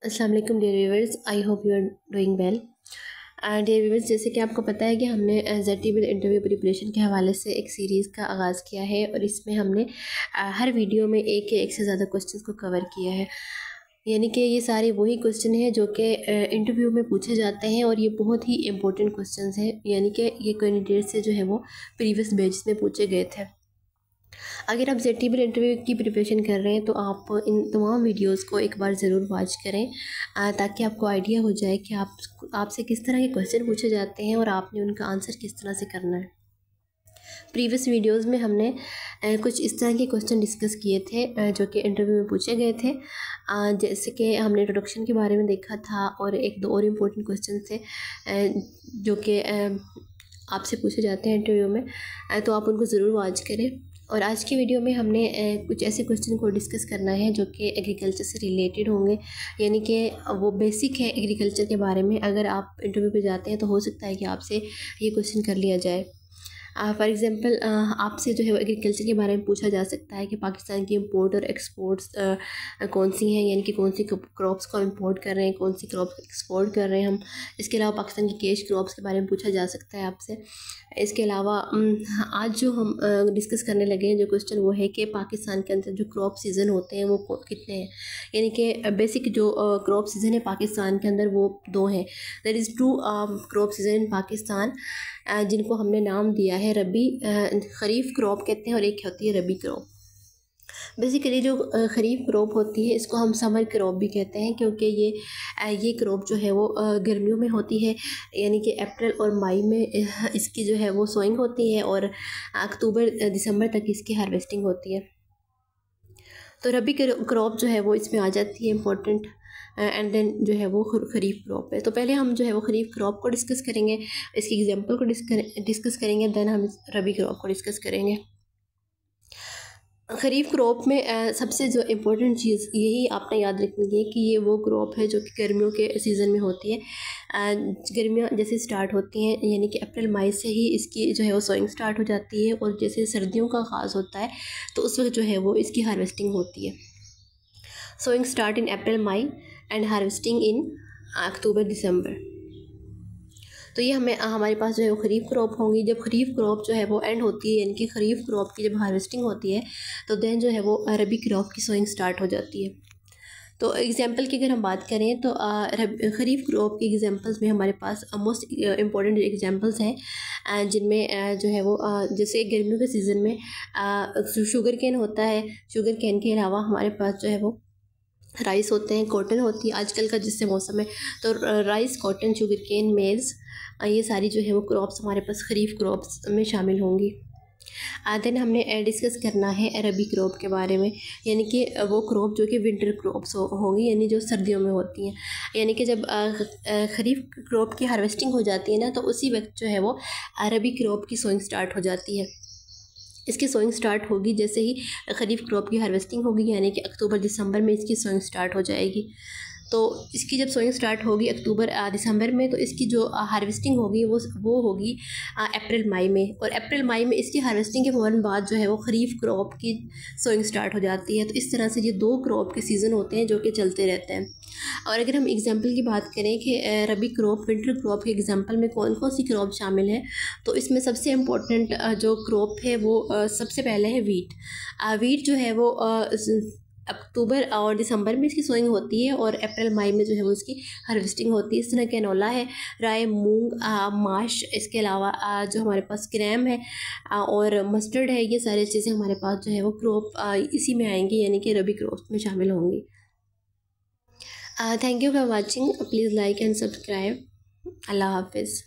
अस्सलाम वालेकुम dear viewers, I hope you are doing well. Dear viewers, जैसे कि आपको पता है कि हमने ZTBL इंटरव्यू प्रिपरेशन के हवाले से एक सीरीज़ का आगाज़ किया है और इसमें हमने हर वीडियो में एक से ज़्यादा क्वेश्चंस को कवर किया है। यानी कि ये सारे वही क्वेश्चन हैं जो कि इंटरव्यू में पूछे जाते हैं और ये बहुत ही इंपॉर्टेंट क्वेश्चंस हैं। यानी कि ये कैंडिडेट से जो है वो प्रीवियस बैच में पूछे गए थे। अगर आप ZTBL इंटरव्यू की प्रिपरेशन कर रहे हैं तो आप इन तमाम वीडियोस को एक बार ज़रूर वॉच करें ताकि आपको आइडिया हो जाए कि आपसे किस तरह के क्वेश्चन पूछे जाते हैं और आपने उनका आंसर किस तरह से करना है। प्रीवियस वीडियोस में हमने कुछ इस तरह के क्वेश्चन डिस्कस किए थे जो कि इंटरव्यू में पूछे गए थे। जैसे कि हमने इंट्रोडक्शन के बारे में देखा था और एक दो और इम्पोर्टेंट क्वेश्चन थे जो कि आपसे पूछे जाते हैं इंटरव्यू में, तो आप उनको ज़रूर वॉच करें। और आज की वीडियो में हमने कुछ ऐसे क्वेश्चन को डिस्कस करना है जो कि एग्रीकल्चर से रिलेटेड होंगे, यानी कि वो बेसिक है एग्रीकल्चर के बारे में। अगर आप इंटरव्यू पे जाते हैं तो हो सकता है कि आपसे ये क्वेश्चन कर लिया जाए। फॉर एग्ज़ाम्पल आपसे जो है वो एग्रीकल्चर के बारे में पूछा जा सकता है कि पाकिस्तान की इंपोर्ट और एक्सपोर्ट्स कौन सी हैं, यानी कि कौन सी क्रॉप्स को इंपोर्ट कर रहे हैं, कौन सी क्रॉप एक्सपोर्ट कर रहे हैं हम। इसके अलावा पाकिस्तान की कैश क्रॉप्स के बारे में पूछा जा सकता है आपसे। इसके अलावा आज जो हम डिस्कस करने लगे हैं जो क्वेश्चन, वो है कि पाकिस्तान के अंदर जो क्रॉप सीज़न होते हैं वो कितने हैं। यानी कि बेसिक जो क्रॉप सीज़न है पाकिस्तान के अंदर वो 2 हैं। देयर इज़ 2 क्रॉप सीज़न इन पाकिस्तान जिनको हमने नाम दिया है रबी, ख़रीफ क्रॉप कहते हैं, और एक होती है रबी क्रॉप। बेसिकली जो ख़रीफ क्रॉप होती है इसको हम समर क्रॉप भी कहते हैं, क्योंकि ये क्रॉप जो है वो गर्मियों में होती है, यानी कि अप्रैल और मई में इसकी जो है वो सोइंग होती है और अक्टूबर दिसंबर तक इसकी हार्वेस्टिंग होती है। तो रबी क्रॉप जो है वो इसमें आ जाती है इम्पोर्टेंट, एंड देन जो है वो ख़रीफ क्रॉप है। तो पहले हम जो है वो ख़रीफ क्रॉप को डिस्कस करेंगे, इसकी एग्जांपल को डिस्कस करेंगे, देन हम रबी क्रॉप को डिस्कस करेंगे। ख़रीफ क्रॉप में सबसे जो इम्पोर्टेंट चीज़ यही आपने याद रखनी है कि ये वो क्रॉप है जो कि गर्मियों के सीज़न में होती है। गर्मियाँ जैसे स्टार्ट होती हैं, यानी कि अप्रैल मई से ही इसकी जो है वो सोइंग स्टार्ट हो जाती है, और जैसे सर्दियों का आगाज़ होता है तो उस वक्त जो है वो इसकी हार्वेस्टिंग होती है। Sowing start in April May and harvesting in October December. तो ये हमारे पास जो है वो ख़रीफ क्रॉप होंगी। जब ख़रीफ क्रॉप जो है वो एंड होती है, यानी कि ख़रीफ क्रॉप की जब हार्वेस्टिंग होती है तो देन जो है वो रबी क्रॉप की सोइंग स्टार्ट हो जाती है। तो एग्जांपल की अगर हम बात करें तो ख़रीफ क्रॉप के एग्जांपल्स में हमारे पास मोस्ट इम्पॉर्टेंट एग्जांपल्स हैं जिनमें जो है वो जैसे गर्मियों के सीज़न में शुगर केन होता है। शुगर केन के अलावा हमारे पास जो है वो राइस होते हैं, कॉटन होती है आजकल का जिससे मौसम है, तो राइस, कॉटन, शुगर केन, मेज़, ये सारी जो है वो क्रॉप्स हमारे पास ख़रीफ क्रॉप्स में शामिल होंगी। देन हमने डिस्कस करना है रबी क्रॉप के बारे में, यानी कि वो क्रॉप जो कि विंटर क्रॉप्स होंगी, यानी जो सर्दियों में होती हैं। यानी कि जब ख़रीफ क्रॉप की हार्वेस्टिंग हो जाती है ना, तो उसी वक्त जो है वो रबी क्रॉप की सोइंग स्टार्ट हो जाती है। इसकी सोइंग स्टार्ट होगी जैसे ही ख़रीफ क्रॉप की हार्वेस्टिंग होगी, यानी कि अक्टूबर दिसंबर में इसकी सोइंग स्टार्ट हो जाएगी। तो इसकी जब सोइंग स्टार्ट होगी अक्टूबर दिसंबर में, तो इसकी जो हार्वेस्टिंग होगी वो होगी अप्रैल मई में, और अप्रैल मई में इसकी हार्वेस्टिंग के फ़ौरन बाद जो है वो ख़रीफ क्रॉप की सोइंग स्टार्ट हो जाती है। तो इस तरह से ये 2 क्रॉप के सीज़न होते हैं जो कि चलते रहते हैं। और अगर हम एग्जांपल की बात करें कि रबी क्रॉप, विंटर क्रॉप के एग्जांपल में कौन कौन सी क्रॉप शामिल है, तो इसमें सबसे इम्पोर्टेंट जो क्रॉप है वो सबसे पहले है वीट। वीट जो है वो अक्टूबर और दिसंबर में इसकी सोइंग होती है और अप्रैल मई में जो है वो इसकी हार्वेस्टिंग होती है। इस तरह कैनोला है, राय, मूंग, माश, इसके अलावा जो हमारे पास ग्राम है और मस्टर्ड है, ये सारी चीज़ें हमारे पास जो है वो क्रॉप इसी में आएंगी, यानी कि रबी क्रॉप में शामिल होंगी। Thank you for watching, please like and subscribe. अल्लाह हाफिज़।